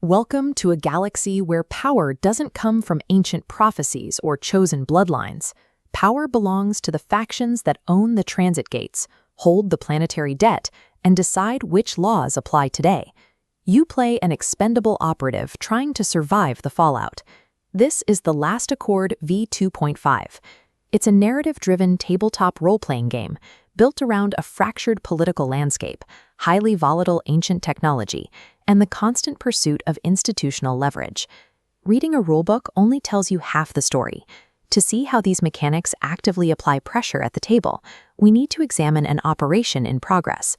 Welcome to a galaxy where power doesn't come from ancient prophecies or chosen bloodlines. Power belongs to the factions that own the transit gates, hold the planetary debt, and decide which laws apply today. You play an expendable operative trying to survive the fallout. This is The Last Accord V2.5. It's a narrative-driven tabletop role-playing game built around a fractured political landscape, highly volatile ancient technology, and the constant pursuit of institutional leverage. Reading a rulebook only tells you half the story. To see how these mechanics actively apply pressure at the table, we need to examine an operation in progress.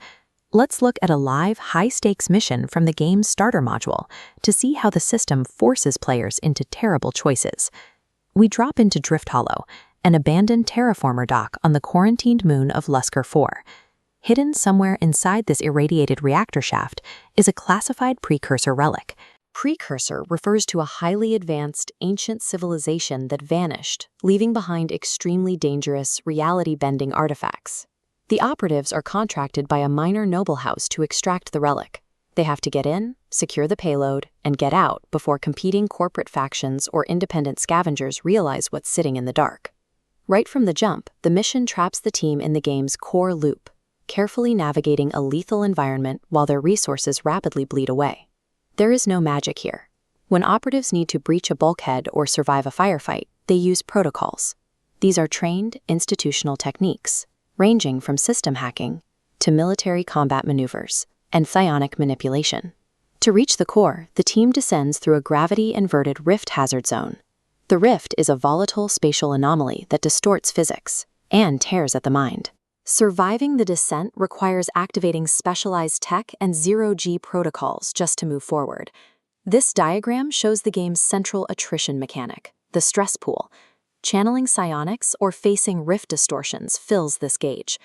Let's look at a live, high-stakes mission from the game's starter module to see how the system forces players into terrible choices. We drop into Drift Hollow, an abandoned terraformer dock on the quarantined moon of Lusker 4. Hidden somewhere inside this irradiated reactor shaft is a classified precursor relic. Precursor refers to a highly advanced, ancient civilization that vanished, leaving behind extremely dangerous, reality-bending artifacts. The operatives are contracted by a minor noble house to extract the relic. They have to get in, secure the payload, and get out before competing corporate factions or independent scavengers realize what's sitting in the dark. Right from the jump, the mission traps the team in the game's core loop, carefully navigating a lethal environment while their resources rapidly bleed away. There is no magic here. When operatives need to breach a bulkhead or survive a firefight, they use protocols. These are trained, institutional techniques, ranging from system hacking to military combat maneuvers and psionic manipulation. To reach the core, the team descends through a gravity-inverted rift hazard zone. The rift is a volatile spatial anomaly that distorts physics and tears at the mind. Surviving the descent requires activating specialized tech and zero-G protocols just to move forward. This diagram shows the game's central attrition mechanic, the stress pool. Channeling psionics or facing rift distortions fills this gauge.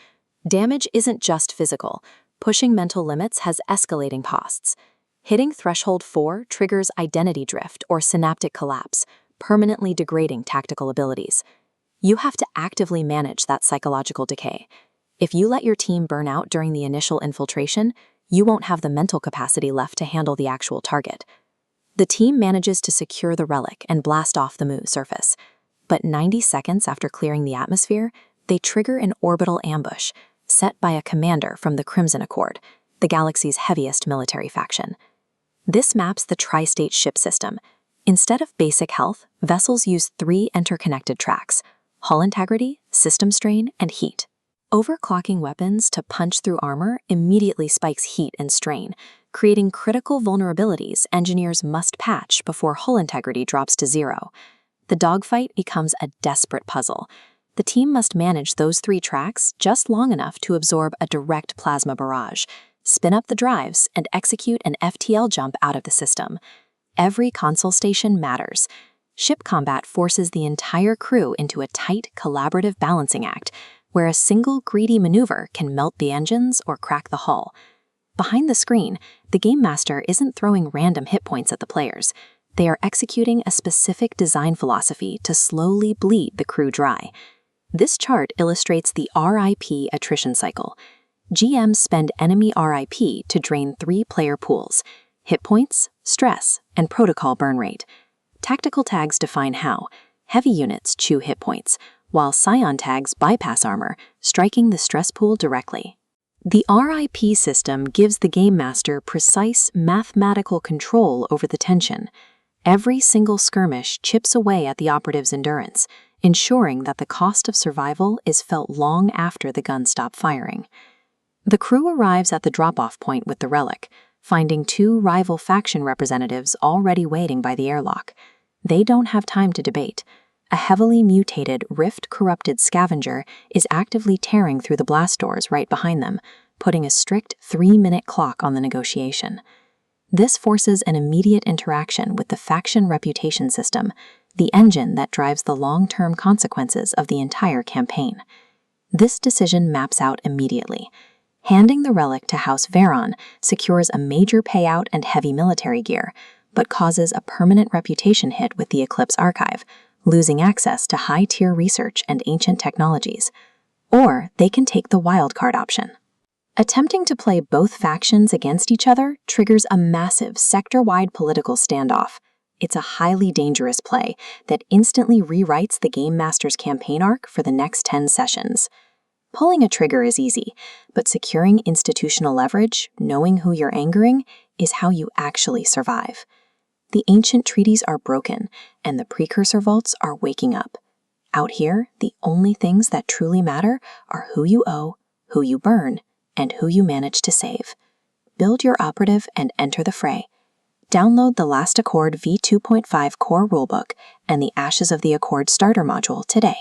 Damage isn't just physical. Pushing mental limits has escalating costs. Hitting threshold 4 triggers identity drift or synaptic collapse, permanently degrading tactical abilities. You have to actively manage that psychological decay. If you let your team burn out during the initial infiltration, you won't have the mental capacity left to handle the actual target. The team manages to secure the relic and blast off the moon surface. But 90 seconds after clearing the atmosphere, they trigger an orbital ambush set by a commander from the Crimson Accord, the galaxy's heaviest military faction. This maps the tri-state ship system. Instead of basic health, vessels use 3 interconnected tracks: hull integrity, system strain, and heat. Overclocking weapons to punch through armor immediately spikes heat and strain, creating critical vulnerabilities engineers must patch before hull integrity drops to 0. The dogfight becomes a desperate puzzle. The team must manage those 3 tracks just long enough to absorb a direct plasma barrage, spin up the drives, and execute an FTL jump out of the system. Every console station matters. Ship combat forces the entire crew into a tight, collaborative balancing act, where a single greedy maneuver can melt the engines or crack the hull. Behind the screen, the Game Master isn't throwing random hit points at the players. They are executing a specific design philosophy to slowly bleed the crew dry. This chart illustrates the RIP attrition cycle. GMs spend enemy RIP to drain 3 player pools: hit points, stress, and protocol burn rate. Tactical tags define how. Heavy units chew hit points, while psion tags bypass armor, striking the stress pool directly. The RIP system gives the Game Master precise mathematical control over the tension. Every single skirmish chips away at the operative's endurance, ensuring that the cost of survival is felt long after the guns stop firing. The crew arrives at the drop-off point with the relic, finding 2 rival faction representatives already waiting by the airlock. They don't have time to debate. A heavily mutated, rift-corrupted scavenger is actively tearing through the blast doors right behind them, putting a strict 3-minute clock on the negotiation. This forces an immediate interaction with the faction reputation system, the engine that drives the long-term consequences of the entire campaign. This decision maps out immediately. Handing the relic to House Veyron secures a major payout and heavy military gear, but causes a permanent reputation hit with the Eclipse Archive, losing access to high-tier research and ancient technologies. Or they can take the wildcard option. Attempting to play both factions against each other triggers a massive sector-wide political standoff. It's a highly dangerous play that instantly rewrites the Game Master's campaign arc for the next 10 sessions. Pulling a trigger is easy, but securing institutional leverage, knowing who you're angering, is how you actually survive. The ancient treaties are broken, and the precursor vaults are waking up. Out here, the only things that truly matter are who you owe, who you burn, and who you manage to save. Build your operative and enter the fray. Download the Last Accord V2.5 core rulebook and the Ashes of the Accord starter module today.